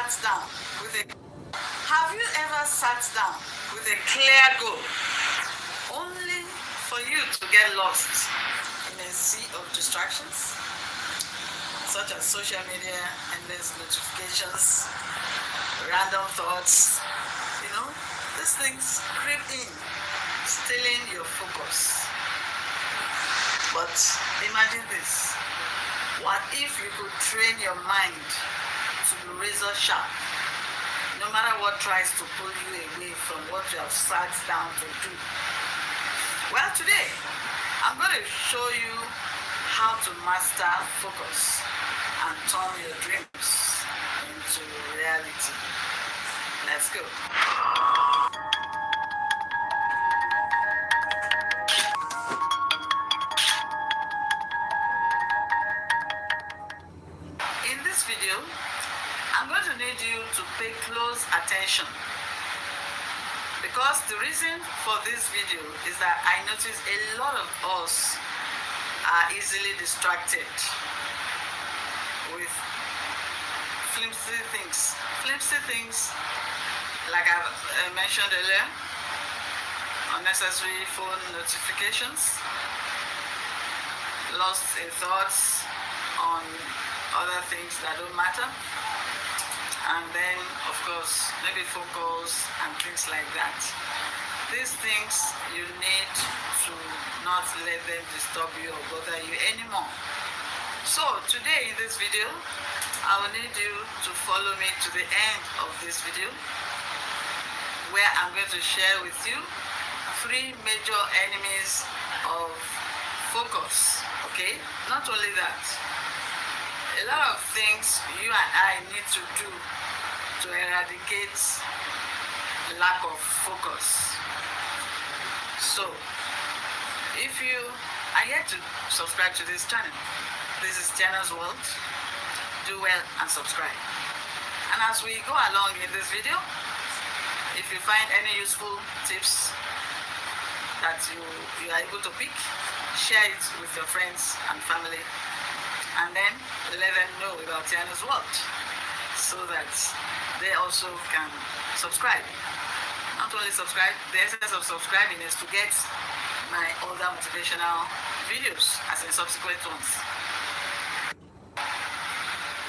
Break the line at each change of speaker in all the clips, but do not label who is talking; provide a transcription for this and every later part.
sat down with a have you ever sat down with a clear goal only for you to get lost in a sea of distractions such as social media, endless notifications, random thoughts? These things creep in, stealing your focus. But imagine this. What if you could train your mind to be razor sharp, no matter what tries to pull you away from what you have sat down to do? Well, today, I'm going to show you how to master focus and turn your dreams into reality. Let's go. In this video, I'm going to need you to pay close attention, because the reason for this video is that I notice a lot of us are easily distracted with flimsy things like I mentioned earlier, unnecessary phone notifications, lost in thoughts on other things that don't matter, and then of course maybe phone calls and things like that. These things you need to not let them disturb you or bother you anymore. So today in this video, I will need you to follow me to the end of this video, where I'm going to share with you 3 major enemies of focus. Okay? Not only that, a lot of things you and I need to do to eradicate lack of focus. So, if you are yet to subscribe to this channel, this is Tiana's World, do well and subscribe. And as we go along in this video, if you find any useful tips that you are able to pick, share it with your friends and family, and then let them know about Tiana's World so that they also can subscribe. Not only subscribe, the essence of subscribing is to get my other motivational videos as in subsequent ones.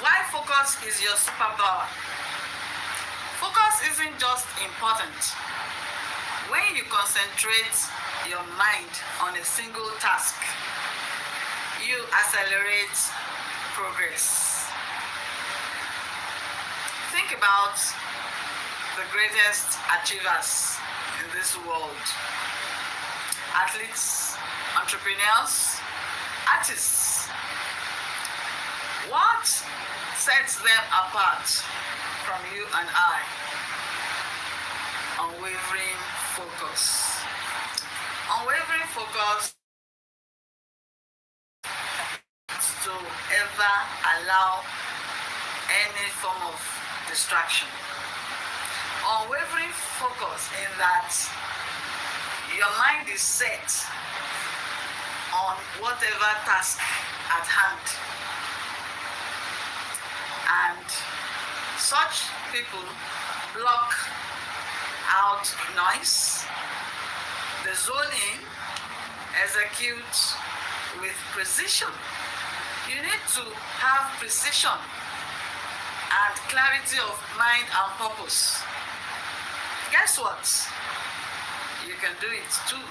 Why focus is your superpower? Focus isn't just important. When you concentrate your mind on a single task, you accelerate progress. Think about the greatest achievers in this world: athletes, entrepreneurs, artists. What sets them apart from you and I? Unwavering focus. Unwavering focus to ever allow any form of distraction. Unwavering focus in that your mind is set on whatever task at hand. And such people block out noise, the zoning, execute with precision. You need to have precision and clarity of mind and purpose. Guess what? You can do it too.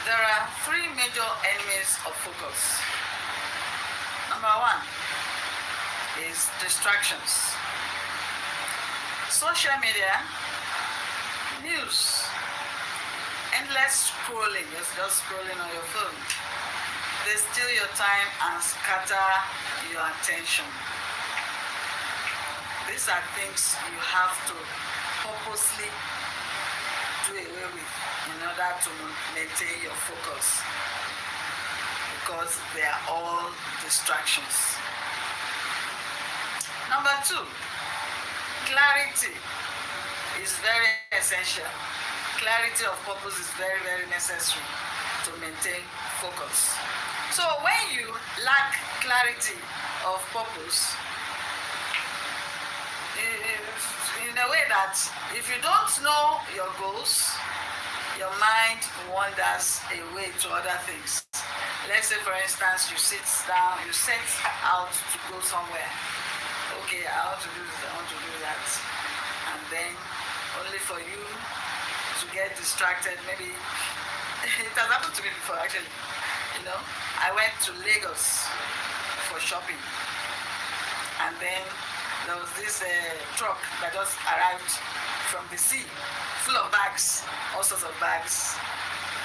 There are 3 major enemies of focus. Number 1 is distractions. Social media, news, endless scrolling, just scrolling on your phone. They steal your time and scatter your attention. These are things you have to purposely do away with in order to maintain your focus, because they are all distractions. Number 2, clarity is very essential. Clarity of purpose is very, very necessary to maintain focus. So when you lack clarity of purpose, in a way that if you don't know your goals, your mind wanders away to other things. Let's say, for instance, you sit down, you set out to go somewhere. Okay, I want to do this, I want to do that. And then only for you to get distracted. Maybe it has happened to me before, actually. I went to Lagos for shopping. And then there was this truck that just arrived from the sea, full of bags, all sorts of bags.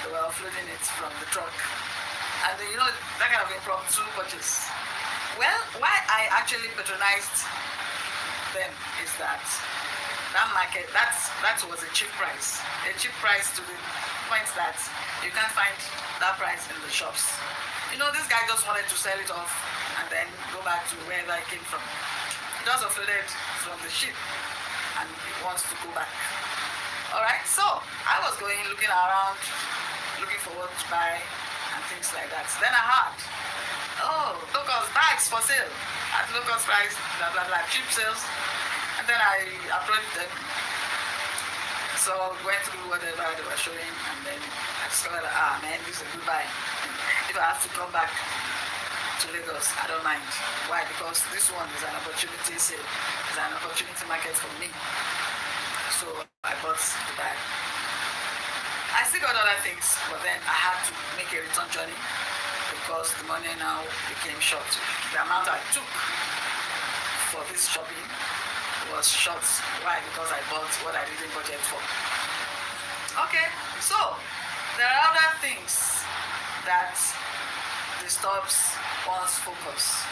They were offloading it from the truck. And that kind of impromptu purchase. Well, why I actually patronized them is that market, that was a cheap price. A cheap price to the point that you can't find that price in the shops. This guy just wanted to sell it off and then go back to wherever it came from. He just offloaded from the ship and he wants to go back. Alright, so I was looking around, looking for what to buy and things like that. Then I heard, low-cost bags for sale at low-cost price, blah blah blah, cheap sales. And then I approached them. So went through whatever they were showing, and then I discovered that, man, this is a good buy. If I have to come back to Lagos, I don't mind. Why? Because this one is an opportunity sale. It's an opportunity market for me. So I bought the bag. I still got other things, but then I had to make a return journey because the money now became short. The amount I took for this shopping was short. Why? Because I bought what I didn't budget for. Okay, so there are other things that disturbs one's focus.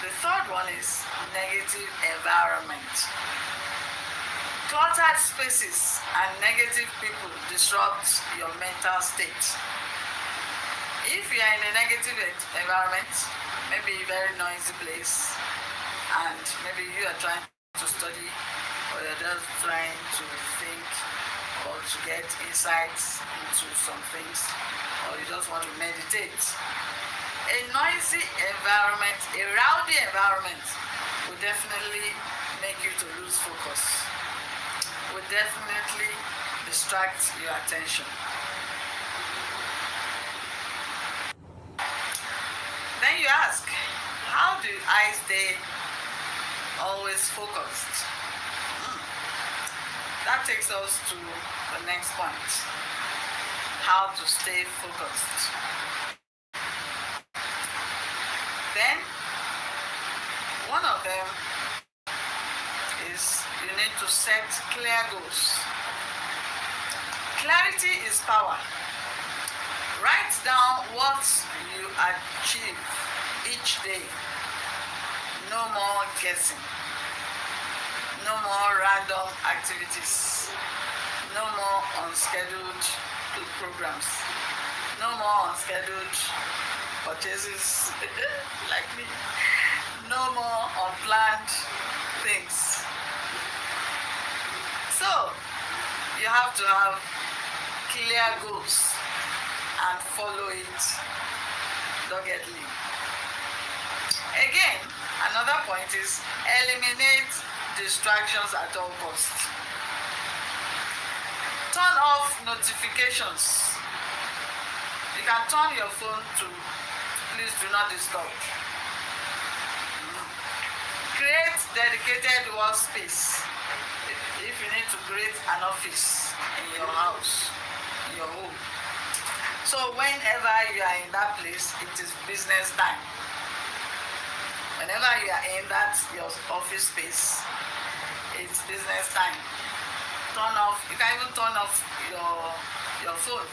The third one is negative environment. Cluttered spaces and negative people disrupt your mental state. If you are in a negative environment, maybe a very noisy place, and maybe you are trying to study, or you're just trying to think, or to get insights into some things, or you just want to meditate, a noisy environment, a rowdy environment will definitely make you to lose focus. Will definitely distract your attention. Then you ask, how do I stay always focused? That takes us to the next point. How to stay focused. Then, one of them is you need to set clear goals. Clarity is power. Write down what you achieve each day. No more guessing. No more random activities. No more unscheduled programs. No more unscheduled purchases like me. No more unplanned things. So, you have to have clear goals and follow it doggedly. Again, another point is eliminate distractions at all costs. Turn off notifications. You can turn your phone to please do not disturb. Create dedicated workspace. If you need to create an office in your house, in your home. So whenever you are in that place, it is business time. Whenever you are in that your office space, it's business time. Turn off, you can even turn off your phone.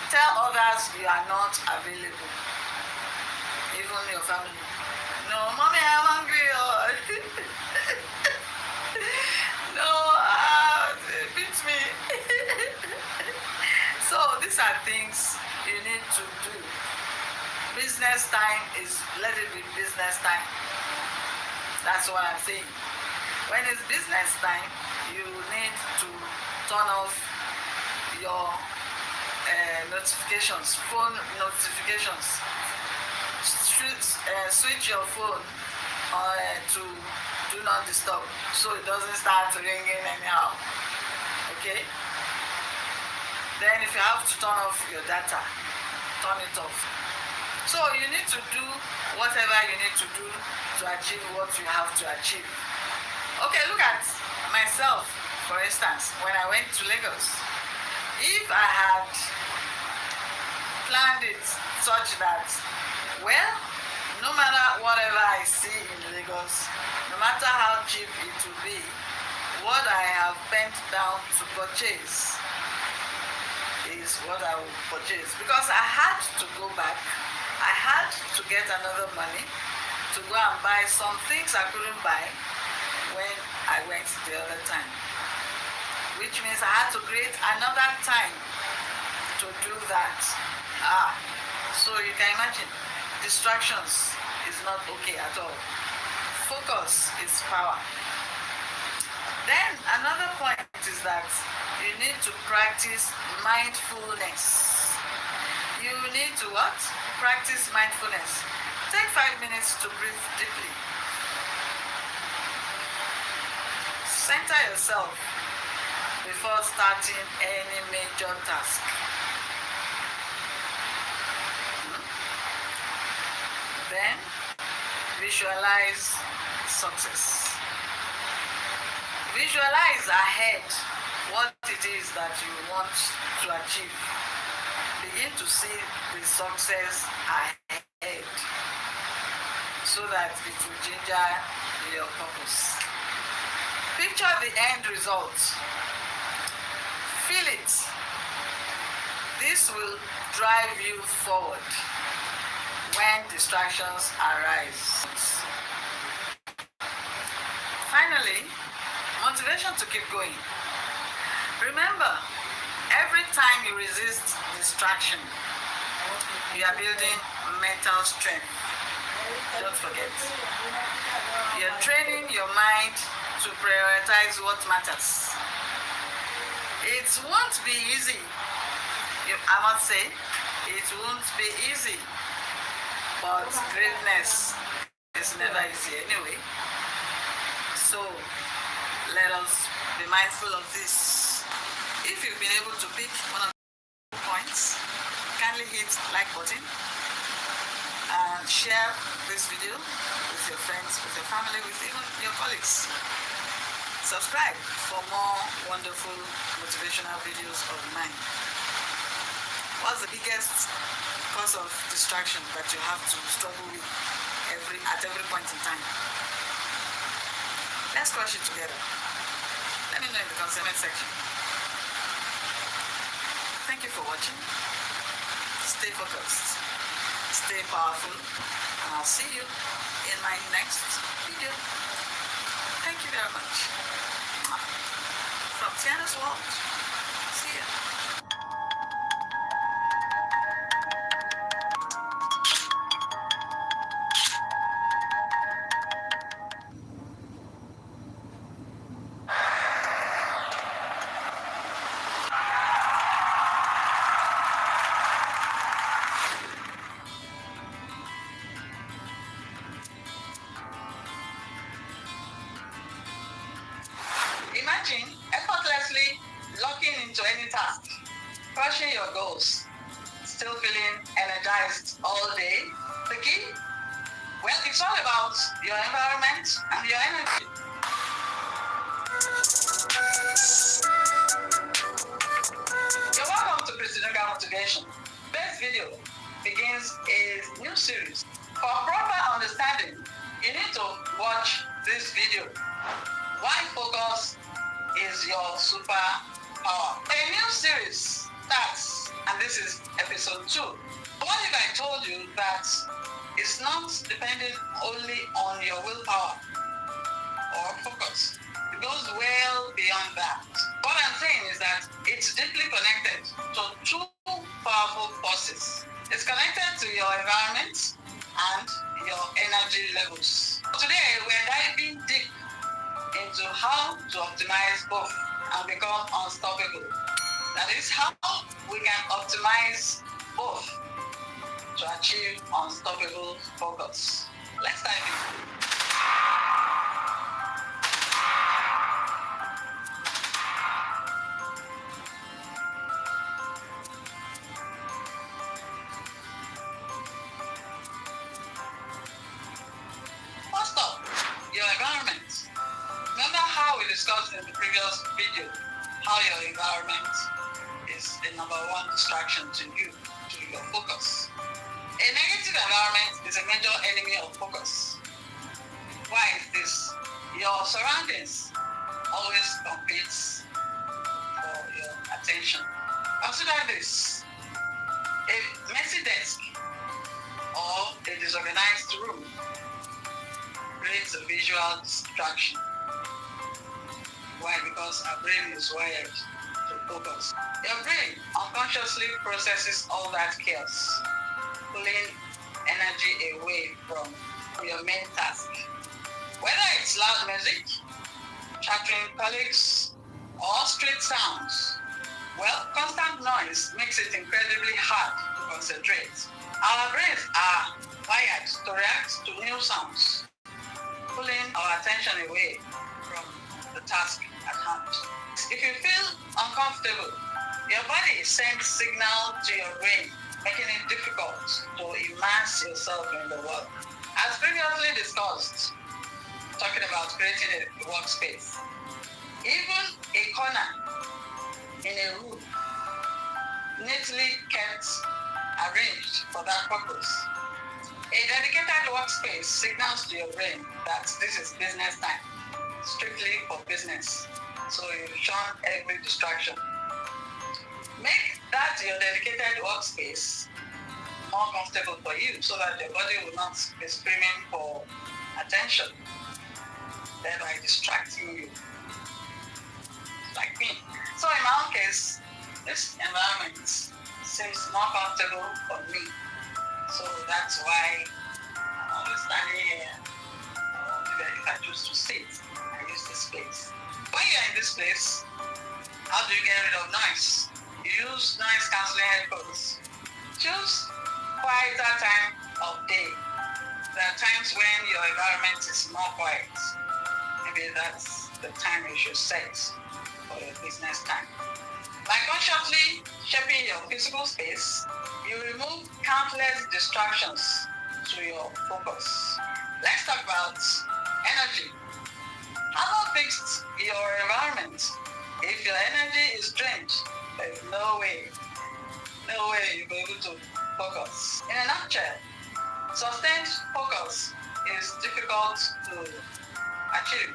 Tell others you are not available. Even your family. No, mommy, I'm hungry. No, it beats me. So these are things you need to do. Business time is, let it be business time. That's what I'm saying. When it's business time, you need to turn off your notifications, phone notifications. Switch your phone to do not disturb so it doesn't start ringing anyhow. Okay? Then if you have to turn off your data, turn it off. So you need to do whatever you need to do to achieve what you have to achieve. Okay, look at myself, for instance, when I went to Lagos. If I had planned it such that, well, no matter whatever I see in Lagos, no matter how cheap it will be, what I have bent down to purchase is what I will purchase. Because I had to go back, I had to get another money to go and buy some things I couldn't buy when I went the other time. Which means I had to create another time to do that. So you can imagine, distractions is not okay at all. Focus is power. Then another point is that you need to practice mindfulness. You need to what? Practice mindfulness. Take 5 minutes to breathe deeply. Center yourself before starting any major task. Then visualize success. Visualize ahead what it is that you want to achieve. Begin to see the success ahead so that it will ginger your purpose. Picture the end result. Feel it. This will drive you forward when distractions arise. Finally, motivation to keep going. Remember, every time you resist distraction, you are building mental strength. Don't forget. You're training your mind to prioritize what matters. It won't be easy. I must say, it won't be easy. But greatness is never easy anyway. So let us be mindful of this. If you've been able to pick one of the points, kindly hit like button and share this video with your friends, with your family, with even your colleagues. Subscribe for more wonderful motivational videos of mine. What's the biggest cause of distraction that you have to struggle with at every point in time? Let's crush it together. Let me know in the comment section. Thank you for watching. Stay focused, stay powerful, and I'll see you in my next video. Thank you very much. From Tiana's World. See ya. Imagine effortlessly locking into any task, crushing your goals, still feeling energized all day. The key? Well, it's all about your environment and your energy. You're welcome to ChristyNuga Motivation. This video begins a new series. For proper understanding, you need to watch this video. Why focus is your superpower. A new series starts, and this is episode 2. What if I told you that it's not dependent only on your willpower or focus? It goes well beyond that. What I'm saying is that it's deeply connected to two powerful forces. It's connected to your environment and your energy levels. Today, we're diving deep into how to optimize both and become unstoppable. That is how we can optimize both to achieve unstoppable focus. Let's dive in. discussed in the previous video how your environment is the number one distraction to you, to your focus. A negative environment is a major enemy of focus. Why is this? Your surroundings always competes for your attention. Consider this. A messy desk or a disorganized room creates a visual distraction. Why? Because our brain is wired to focus. Your brain unconsciously processes all that chaos, pulling energy away from your main task. Whether it's loud music, chattering colleagues, or street sounds, well, constant noise makes it incredibly hard to concentrate. Our brains are wired to react to new sounds, pulling our attention away from the task at hand. If you feel uncomfortable, your body sends signal to your brain, making it difficult to immerse yourself in the work. As previously discussed, talking about creating a workspace, even a corner in a room neatly kept arranged for that purpose. A dedicated workspace signals to your brain that this is business time, strictly for business. So you shun every distraction. Make that your dedicated workspace more comfortable for you so that your body will not be screaming for attention, thereby distracting you. Like me. So in my own case, this environment seems more comfortable for me. So that's why I'm always standing here. If I choose to sit, I use this space. When you're in this place, how do you get rid of noise? You use noise cancelling headphones. Choose quieter time of day. There are times when your environment is more quiet. Maybe that's the time you should set for your business time. By consciously shaping your physical space, you remove countless distractions to your focus. Let's talk about energy. How about fix your environment? If your energy is drained, there's no way you'll be able to focus. In a nutshell, sustained focus is difficult to achieve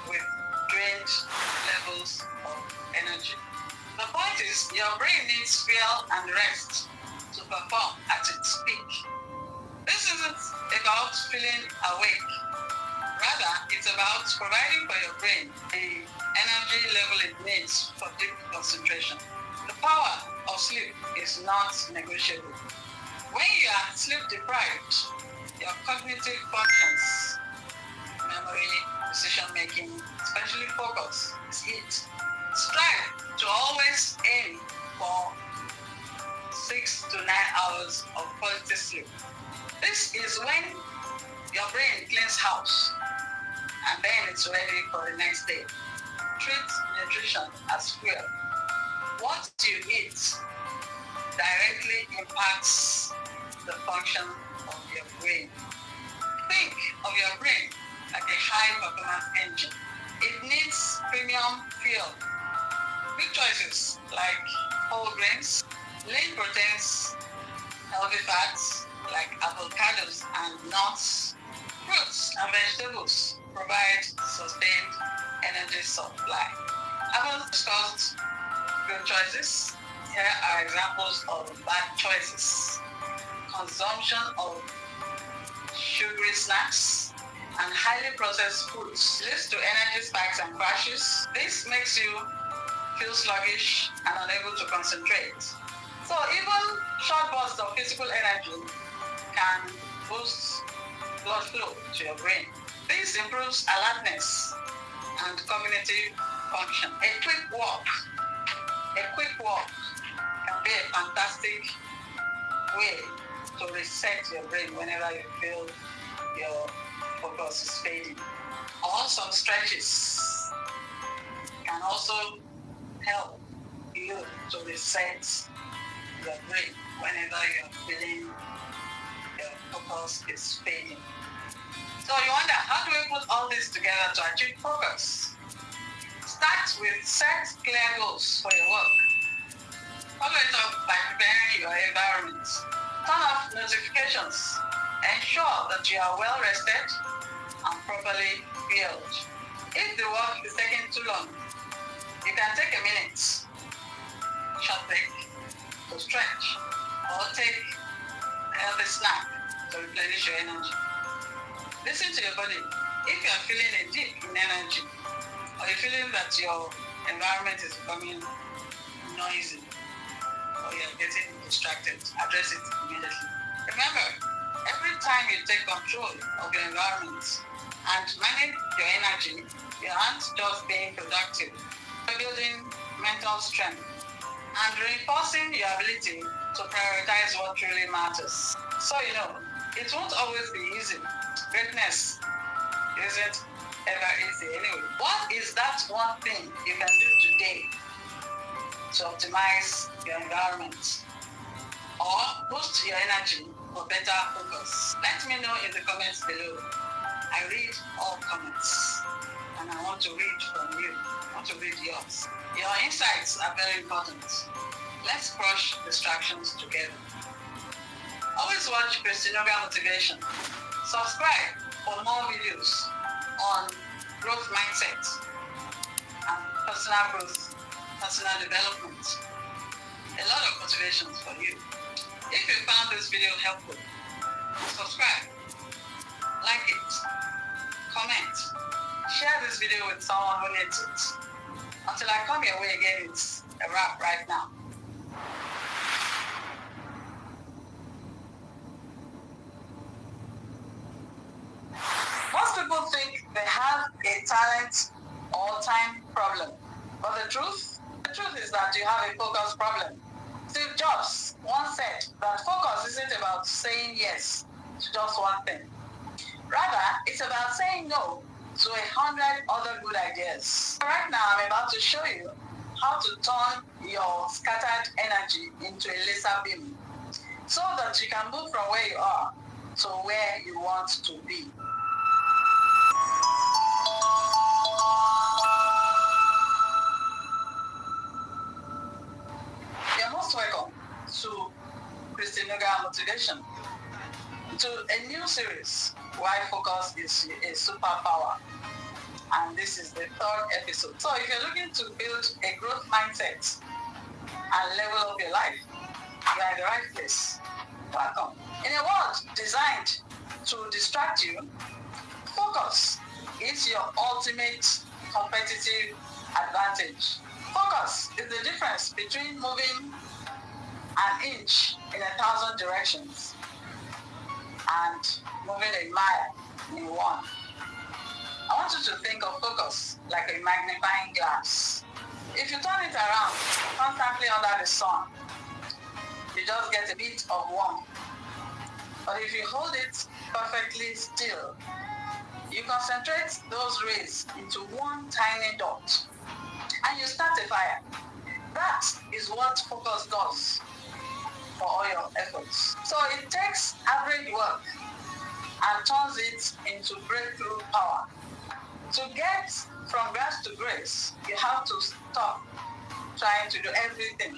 with drained levels of energy. The point is, your brain needs fuel and rest to perform at its peak. This isn't about feeling awake. Rather, it's about providing for your brain the energy level it needs for deep concentration. The power of sleep is not negotiable. When you are sleep deprived, your cognitive functions, memory, decision making, especially focus, is hit. Strive to always aim for 6 to 9 hours of quality sleep. This is when your brain cleans house and then it's ready for the next day. Treat nutrition as fuel. What you eat directly impacts the function of your brain. Think of your brain like a high-performance engine. It needs premium fuel. Good choices like whole grains, lean proteins, healthy fats like avocados and nuts, fruits and vegetables provide sustained energy supply. Having discussed good choices, here are examples of bad choices. Consumption of sugary snacks and highly processed foods leads to energy spikes and crashes. This makes you feel sluggish and unable to concentrate. So even short bursts of physical energy can boost blood flow to your brain. This improves alertness and cognitive function. A quick walk can be a fantastic way to reset your brain whenever you feel your focus is fading. Or some stretches can also help you to reset your brain whenever you're feeling your focus is fading. So you wonder, how do we put all this together to achieve focus? Start with set clear goals for your work. Follow it up by preparing your environment. Turn off notifications. Ensure that you are well rested and properly fueled. If the work is taking too long, you can take a minute, short break, to stretch, or take a healthy snack to replenish your energy. Listen to your body. If you are feeling a dip in energy, or you're feeling that your environment is becoming noisy, or you're getting distracted, address it immediately. Remember, every time you take control of your environment and manage your energy, you aren't just being productive, you're building mental strength and reinforcing your ability to prioritize what truly matters. So it won't always be easy. Greatness isn't ever easy anyway. What is that one thing you can do today to optimize your environment or boost your energy for better focus? Let me know in the comments below. I read all comments and I want to read from you. I want to read yours. Your insights are very important. Let's crush distractions together. Always watch ChristyNuga Motivation. Subscribe for more videos on growth mindset and personal growth, personal development. A lot of motivations for you. If you found this video helpful, subscribe, like it, comment, share this video with someone who needs it. Until I come your way again, it's a wrap right now. Most people think they have a talent or time problem. But the truth is that you have a focus problem. Steve Jobs once said that focus isn't about saying yes to just one thing. Rather, it's about saying no to 100 other good ideas. Right now, I'm about to show you how to turn your scattered energy into a laser beam so that you can move from where you are to where you want to be. You're most welcome to ChristyNuga Motivation, to a new series, Why Focus is a Superpower. And this is the 3rd episode. So if you're looking to build a growth mindset and level up your life, you're in the right place. Welcome. In a world designed to distract you, focus is your ultimate competitive advantage. Focus is the difference between moving an inch in 1,000 directions and moving a mile in one. I want you to think of focus like a magnifying glass. If you turn it around constantly under the sun, you just get a bit of warmth. But if you hold it perfectly still, you concentrate those rays into one tiny dot and you start a fire. That is what focus does for all your efforts. So it takes average work and turns it into breakthrough power. To get from grace to grace, you have to stop trying to do everything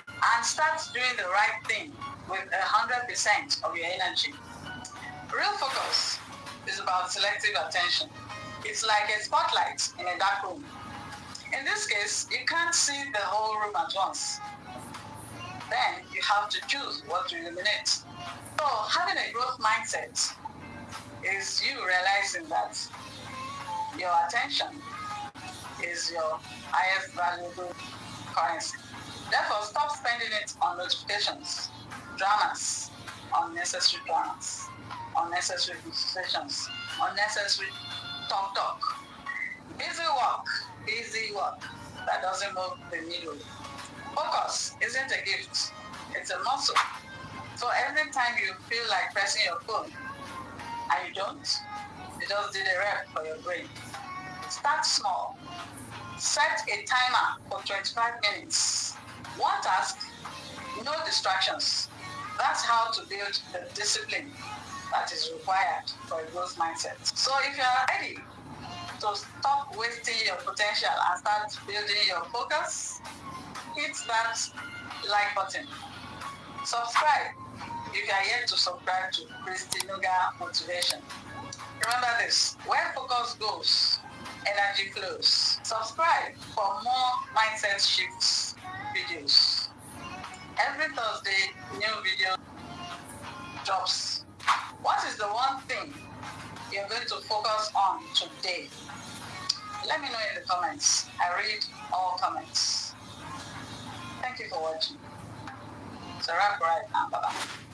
and start doing the right thing with 100% of your energy. Real focus is about selective attention. It's like a spotlight in a dark room. In this case, you can't see the whole room at once. Then you have to choose what to eliminate. So having a growth mindset is you realizing that your attention is your highest valuable currency. Therefore, stop spending it on notifications, dramas, unnecessary conversations, unnecessary talk. Busy work that doesn't move the needle. Focus isn't a gift, it's a muscle. So every time you feel like pressing your phone and you don't, you just did a rep for your brain. Start small. Set a timer for 25 minutes. One task, no distractions. That's how to build the discipline that is required for a growth mindset. So if you are ready To stop wasting your potential and start building your focus, hit that like button. Subscribe if you are yet to subscribe to ChristyNuga Motivation. Remember this, where focus goes, energy flows. Subscribe for more mindset shifts videos. Every Thursday, new video drops. What is the one thing you're going to focus on today? Let me know in the comments. I read all comments. Thank you for watching. It's a wrap right now. Bye-bye.